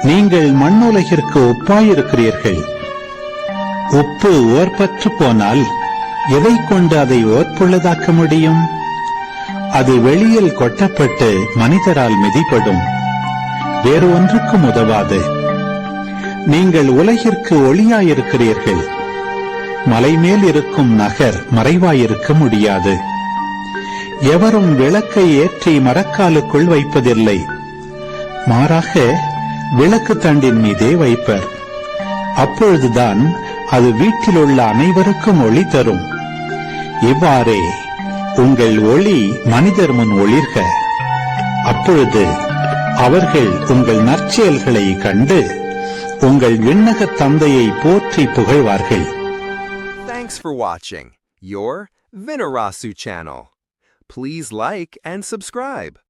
நீங்கள் மண்ணுலகிற்கு ஒப்பாயிருக்கிறீர்கள். உப்பு ஓர்பற்று போனால் எதை கொண்டு அதை ஓர்ப்புள்ளதாக்க முடியும்? அது வெளியில் கொட்டப்பட்டு மனிதரால் மிதிப்படும், வேறு ஒன்றுக்கும் உதவாது. நீங்கள் உலகிற்கு ஒளியாயிருக்கிறீர்கள். மலை மேல் இருக்கும் நகர் மறைவாயிருக்க முடியாது. எவரும் விளக்கை ஏற்றி மரக்காலுக்குள் வைப்பதில்லை, மாறாக விளக்கு தண்டின் மீதே வைப்பர். அப்பொழுதுதான் அது வீட்டில் உள்ள அனைவருக்கும் ஒளி தரும். இவ்வாறே உங்கள் ஒளி மனிதர் முன் ஒளிர்க. அப்பொழுது அவர்கள் உங்கள் நற்செயல்களை கண்டு உங்கள் விண்ணக தந்தையை போற்றி புகழ்வார்கள். Thanks for watching your Vinarasu channel. Please like and subscribe.